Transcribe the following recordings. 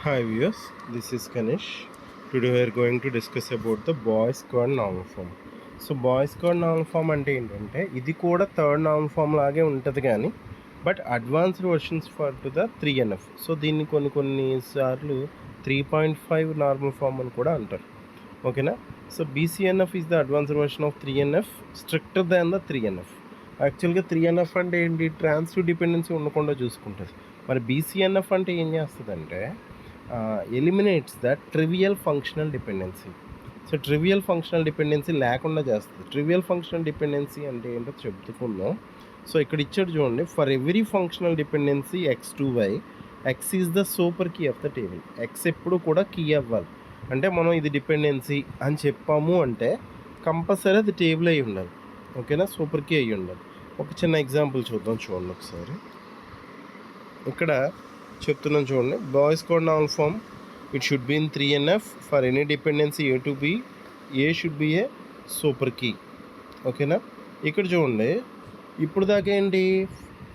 Hi viewers, this is Ganesh. Today we are going to discuss about the boys code normal form. So Boyce Codd normal form అంటే ఏంటంటే ఇది కూడా third normal form లాగే ఉంటుంది కానీ but advanced versions for to the 3NF. So దీన్ని కొన్ని సార్లు 3.5 నార్మల్ ఫామ్ అని కూడా అంటారు. ఓకేనా. So BCNF is the advanced version of 3NF, stricter than the 3NF. యాక్చువల్గా 3NF అంటే ఏంటి, ట్రాన్సిటివ్ డిపెండెన్సీ ఉండకుండా చూసుకుంటుంది. మరి BCNF అంటే ఏం చేస్తుందంటే eliminates the trivial functional dependency. So trivial functional dependency లేకుండా చేస్తుంది. ట్రివియల్ ఫంక్షనల్ డిపెండెన్సీ అంటే ఏంటో చెప్పుకుందాం. సో ఇక్కడ ఇచ్చాడు చూడండి, for every functional dependency x2y, x is the super key of the table. x ఎప్పుడు కూడా కీ అవ్వాలి. అంటే మనం ఇది డిపెండెన్సీ అని చెప్పాము అంటే కంపల్సరీ అది టేబుల్ అయి ఉండాలి. ఓకేనా, సూపర్ కీ అయి ఉండాలి. ఒక చిన్న ఎగ్జాంపుల్ చూద్దాం, చూడండి ఒకసారి. ఇక్కడ చెప్తున్నాను చూడండి, Boyce Codd normal form it should be in 3NF for any dependency A to B, A should be a super key. ఓకేనా. ఇక్కడ చూడండి, ఇప్పుడు దాకా ఏంటి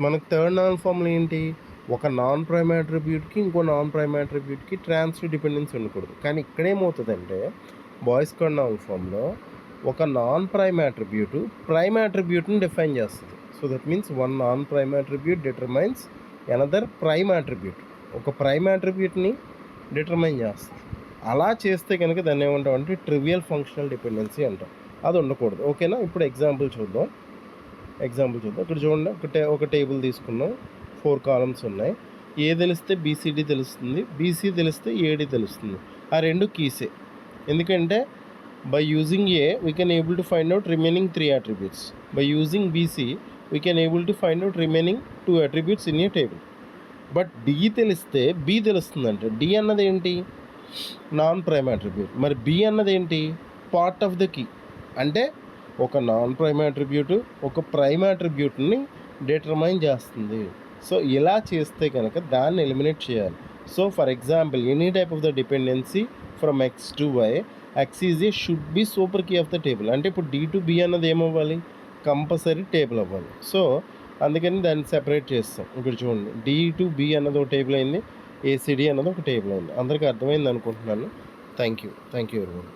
మనకు థర్డ్ నార్మల్ ఫామ్లో ఏంటి, ఒక నాన్ ప్రైమ్ అట్రిబ్యూట్కి ఇంకో నాన్ ప్రైమ్ అట్రిబ్యూట్కి ట్రాన్సిటివ్ డిపెండెన్సీ ఉండకూడదు. కానీ ఇక్కడ ఏమవుతుందంటే బాయ్స్ కోడ్ నార్మల్ ఫామ్లో ఒక నాన్ ప్రైమ్ అట్రిబ్యూట్ ప్రైమ్ అట్రిబ్యూట్ని డిఫైన్ చేస్తుంది. So that means one non prime attribute determines another prime attribute. ఒక ప్రైమ్ అట్రిబ్యూట్ని డిటర్మైన్ చేస్తుంది. అలా చేస్తే కనుక దాన్ని ఏమంటాం అంటే ట్రివియల్ ఫంక్షనల్ డిపెండెన్సీ అంటాం. అది ఉండకూడదు. ఓకేనా. ఇప్పుడు ఎగ్జాంపుల్ చూద్దాం. ఇక్కడ చూడండి, ఒక టేబుల్ తీసుకున్నాం, 4 కాలమ్స్ ఉన్నాయి. ఏ తెలిస్తే BCD తెలుస్తుంది, BC తెలిస్తే AD తెలుస్తుంది. ఆ రెండు కీసే. ఎందుకంటే by using A we can able to find out remaining 3 attributes. By using BC we can able to find out remaining 2 attributes in a table. But D తెలిస్తే B తెలుస్తుందంటే D అన్నది ఏంటి, non prime attribute. మరి B అన్నది ఏంటి, part of the key. అంటే ఒక non prime attribute ఒక prime అట్రిబ్యూట్ని డిటర్మైన్ చేస్తుంది. సో ఇలా చేస్తే కనుక దాన్ని ఎలిమినేట్ చేయాలి. So for example, any type of the dependency from X to Y, X is A should be super key of the table. అంటే ఇప్పుడు D to B అన్నది ఏమవ్వాలి, కంపల్సరీ టేబుల్ అవ్వాలి. సో అందుకని దాన్ని సెపరేట్ చేస్తాం. ఇక్కడ చూడండి, D to B అన్నది ఒక టేబుల్ అయింది, ACD అన్నది ఒక టేబుల్ అయింది. అందరికీ అర్థమైంది అనుకుంటున్నాను. Thank you everyone.